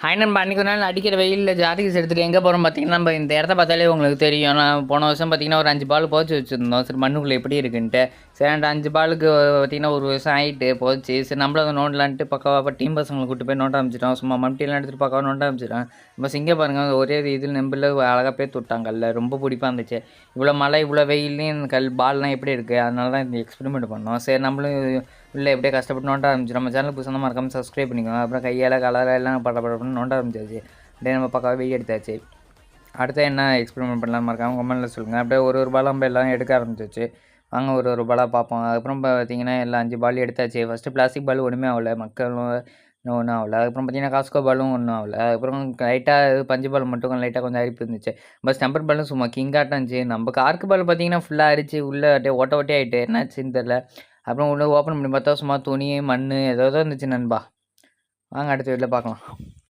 Hi நண்பா, அன்றைக்கி ஒரு நாள் அடிக்கிற வெயிலில் ஜாதிகஸ் எடுத்துகிட்டு எங்கே போகிறோம் பார்த்தீங்கன்னா, நம்ம இந்த இடத்த பார்த்தாலே உங்களுக்கு தெரியும். நான் போன வருஷம் பார்த்தீங்கன்னா ஒரு 5 பால் புதைச்சி வச்சுருந்தோம். சரி மண்ணுக்குள்ளே எப்படி இருக்குன்ட்டு. சரி அந்த 5 பாலுக்கு பார்த்தீங்கன்னா ஒரு வருஷம் ஆகிட்டு புதைச்சி சரி நம்மளும் அதை நோண்டலான்ட்டு பக்காவாக டீம் பசங்களை கூட்டு போய் நோண்ட ஆரம்பிச்சிட்டோம். சும்மா மம்டிலாம் எடுத்துகிட்டு பக்காவாக நோண்ட ஆரம்பிச்சிட்டோம். நம்ம சிங்க பாருங்கள் ஒரே இதில் நெம்பில் அழகாக பேர் விட்டாங்கல்ல, ரொம்ப பிடிப்பாக இருந்துச்சு. இவ்வளோ மழை இவ்வளோ வெயிலையும் இந்த பால்லாம் எப்படி இருக்குது, அதனால தான் இந்த எக்ஸ்பெரிமெண்ட் பண்ணோம். சரி நம்மளும் இல்லை எப்படியே கஷ்டப்பட்டு நோண்ட ஆரம்பிச்சு. நம்ம சேனல் புதுசாக மறக்காமல் சப்ஸ்கிரைப் பண்ணிக்கோங்க. அப்புறம் கையால் கலராக எல்லாம் படப்படன்னு நோண்ட ஆரம்பிச்சாச்சு. அப்படியே நம்ம பக்காவாக வீடியோ எடுத்தாச்சு. அடுத்து என்ன எக்ஸ்பெரிமெண்ட் பண்ணலாம் மறக்காமல் கமெண்ட்டில் சொல்லுங்கள். அப்படியே ஒரு பால் நம்ம எல்லாம் எடுக்க ஆரம்பிச்சிச்சு. வாங்க ஒரு பாலாக பார்ப்போம். அதுக்கப்புறம் பார்த்தீங்கன்னா எல்லாம் 5 பால் எடுத்தாச்சு. ஃபஸ்ட்டு பிளாஸ்டிக் பால் ஒன்றுமே ஆகலை, மக்களும் ஒன்றும் ஆகலை. அதுக்கப்புறம் பார்த்தீங்கன்னா காஸ்கோ பாலும் ஒன்றும் ஆகலை. அதுக்கப்புறம் லைட்டாக பஞ்சு பால் மட்டும் லைட்டாக கொஞ்சம் அரிப்பு இருந்துச்சு. பஸ் டெம்பர் பாலும் சும்மா கிங்காட்டம் இருந்துச்சு. நம்ம கார்க்கு பால் பார்த்தீங்கன்னா ஃபுல்லாக அரிச்சு உள்ளே அப்படியே ஓட்டே ஆகிட்டு என்னாச்சுன்னு தெரில. அப்புறம் உள்ளே ஓப்பன் பண்ணி பார்த்தா சும்மா துணி மண் ஏதோ இருந்துச்சு நண்பா. வாங்க அடுத்த வீட்டில் பார்க்கலாம்.